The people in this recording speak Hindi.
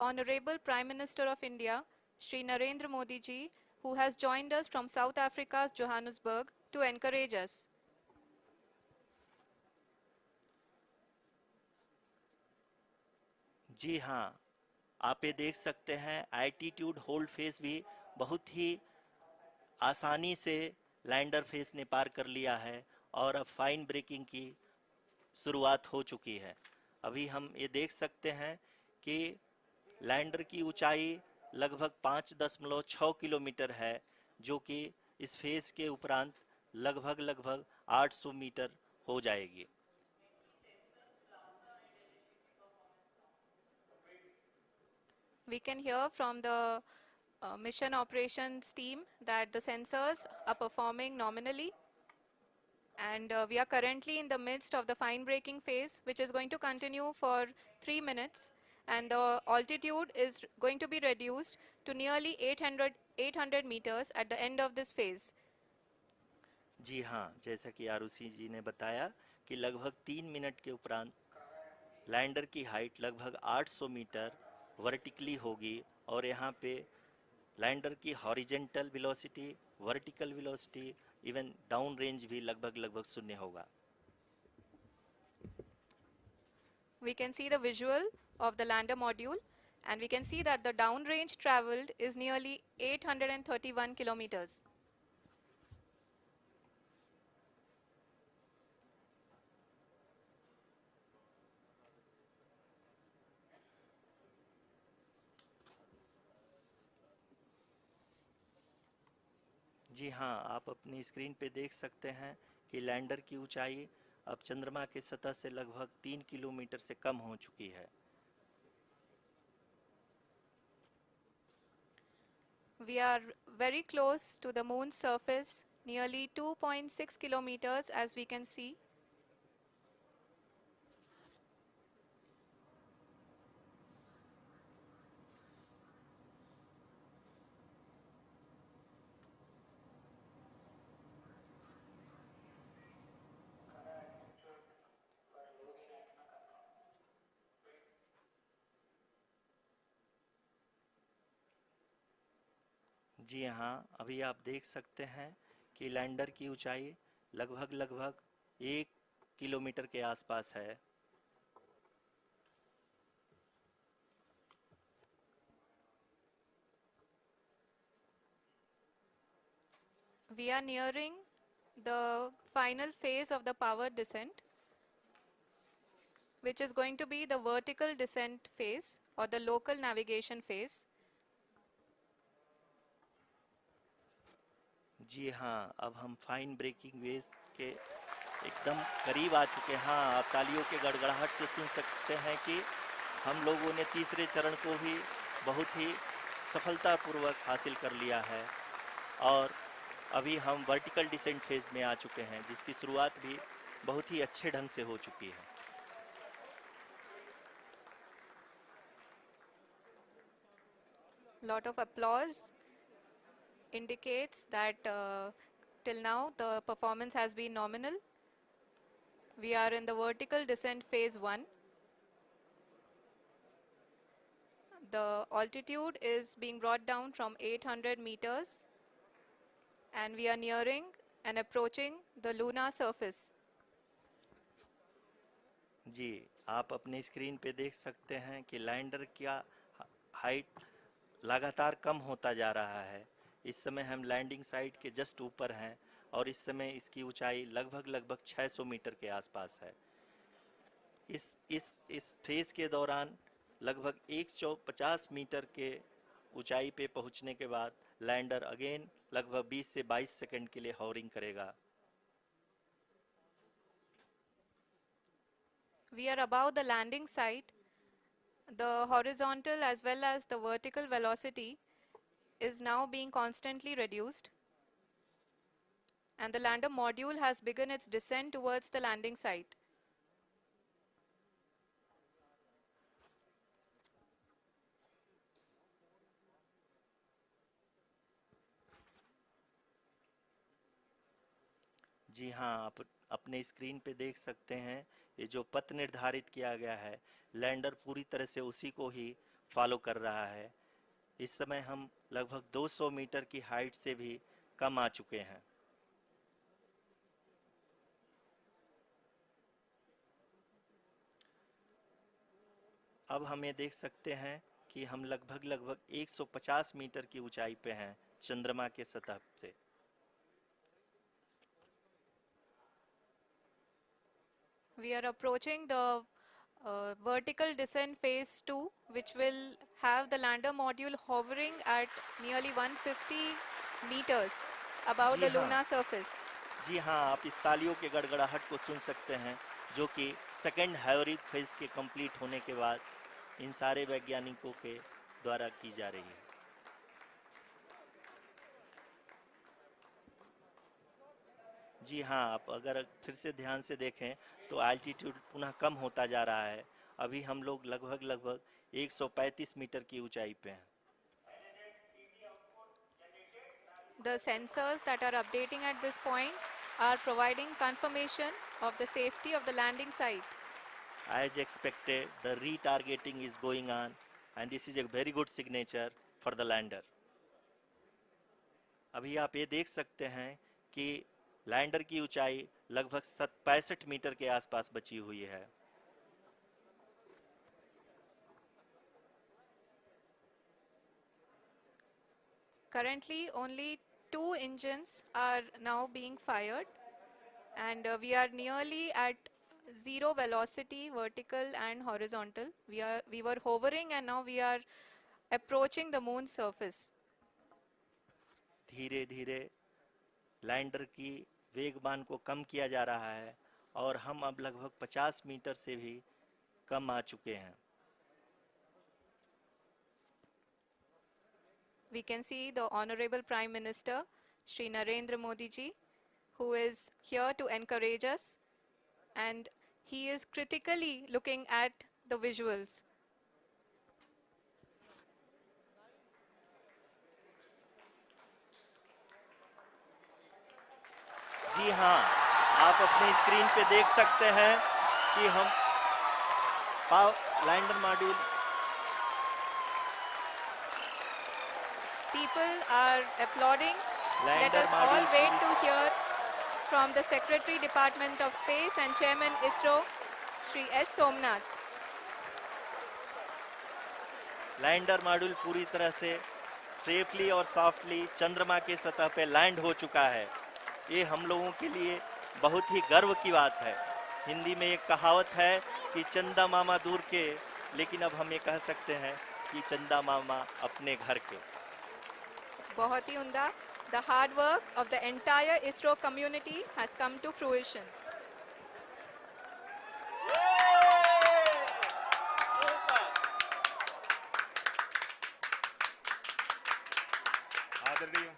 Honorable Prime Minister of India, Shri Narendra Modi ji, who has joined us from South Africa's Johannesburg to encourage us. जी हाँ, आप ये देख सकते हैं एल्टीट्यूड होल्ड फेस भी बहुत ही आसानी से लैंडर फेस ने पार कर लिया है और अब फाइन ब्रेकिंग की शुरुआत हो चुकी है। अभी हम ये देख सकते हैं कि लैंडर की ऊंचाई लगभग 5.6 किलोमीटर है, जो कि इस फेज के उपरांत लगभग लगभग 800 मीटर हो जाएगी। We can hear from the mission operations team that the sensors are performing nominally, and we are currently in the midst of the fine braking phase, which is going to continue for 3 minutes, and the altitude is going to be reduced to nearly 800 meters at the end of this phase. जी हाँ, जैसा कि आरुषि जी ने बताया कि लगभग 3 मिनट के उपरांत लैंडर की हाइट लगभग 800 मीटर वर्टिकली होगी और यहाँ पे लैंडर की horizontal velocity, vertical velocity, even down range भी लगभग लगभग शून्य होगा। We can see the visual of the lander module, and we can see that the downrange traveled is nearly 831 kilometers. जी हाँ, आप अपनी स्क्रीन पे देख सकते हैं कि लैंडर की ऊंचाई अब चंद्रमा की सतह से लगभग 3 किलोमीटर से कम हो चुकी है। We are very close to the moon's surface, nearly 2.6 kilometers as we can see. जी हाँ, अभी आप देख सकते हैं कि लैंडर की ऊंचाई लगभग लगभग 1 किलोमीटर के आसपास है। We are nearing the final phase of the power descent, which is going to be the vertical descent phase or the local navigation phase. जी हाँ, अब हम फाइन ब्रेकिंग वेव के एकदम करीब आ चुके हैं। हाँ, आप तालियों के गड़गड़ाहट से सुन सकते हैं कि हम लोगों ने तीसरे चरण को भी बहुत ही सफलतापूर्वक हासिल कर लिया है और अभी हम वर्टिकल डिसेंट फेज में आ चुके हैं, जिसकी शुरुआत भी बहुत ही अच्छे ढंग से हो चुकी है। Lot of applause indicates that till now the performance has been nominal. We are in the vertical descent phase 1. The altitude is being brought down from 800 meters, and we are nearing and approaching the lunar surface. जी, आप अपनी स्क्रीन पे देख सकते हैं कि लैंडर का हाइट लगातार कम होता जा रहा है। इस समय हम लैंडिंग साइट के जस्ट ऊपर हैं और इस समय इसकी ऊंचाई लगभग लगभग 600 मीटर के आसपास है। इस फेज के दौरान लगभग 150 मीटर के ऊंचाई पे पहुंचने के बाद लैंडर अगेन लगभग 20 से 22 सेकंड के लिए हॉवरिंग करेगा। We are above the landing site. The horizontal as well as the vertical velocity is now being constantly reduced, and the lander module has begun its descent towards the landing site. जी हाँ, आप अपने स्क्रीन पे देख सकते हैं ये जो पथ निर्धारित किया गया है, लैंडर पूरी तरह से उसी को ही फॉलो कर रहा है। इस समय हम लगभग 200 मीटर की हाइट से भी कम आ चुके हैं। अब हम ये देख सकते हैं कि हम लगभग 150 मीटर की ऊंचाई पे हैं चंद्रमा के सतह से। We are approaching the vertical descent phase 2, which will have the lander module hovering at nearly 150 meters above ji the हाँ, lunar surface. जी हाँ, आप इस तालियों के गड़गड़ाहट को सुन सकते हैं, जो कि सेकेंड हैवरिक फेज के कंप्लीट होने के बाद इन सारे वैज्ञानिकों के द्वारा की जा रही है। जी हाँ, आप अगर फिर से ध्यान से देखें तो एल्टीट्यूड पुनः कम होता जा रहा है। अभी हम लोग लगभग 135 मीटर की ऊंचाई पे हैं। The sensors that are updating at this point are providing confirmation of the safety of the landing site. As expected, the retargeting is going on and this is a very good signature for the lander. अभी आप ये देख सकते हैं कि लैंडर की ऊंचाई लगभग 65 मीटर के आसपास बची हुई है। Currently, only 2 engines are now being fired, and we are nearly at zero velocity, vertical and horizontal. We were hovering, and now we are approaching the moon's surface. धीरे धीरे लैंडर की वेगमान को कम किया जा रहा है और हम अब लगभग 50 मीटर से भी कम आ चुके हैं। We can see the Honorable Prime Minister, Shri Narendra Modi ji, who is here to encourage us, and he is critically looking at the visuals. जी हाँ, आप अपनी स्क्रीन पे देख सकते हैं कि हम lander module People are applauding. Let lander us all module wait to hear from the Secretary Department of Space and Chairman ISRO, Shri S. Somnath. Lander module पूरी तरह से सेफली और सॉफ्टली चंद्रमा के सतह पे लैंड हो चुका है। ये हम लोगों के लिए बहुत ही गर्व की बात है। हिंदी में एक कहावत है कि चंदा मामा दूर के, लेकिन अब हम ये कह सकते हैं कि चंदा मामा अपने घर के। बहुत ही उम्दा. The hard work of the entire ISRO community has come to fruition. आदरणीय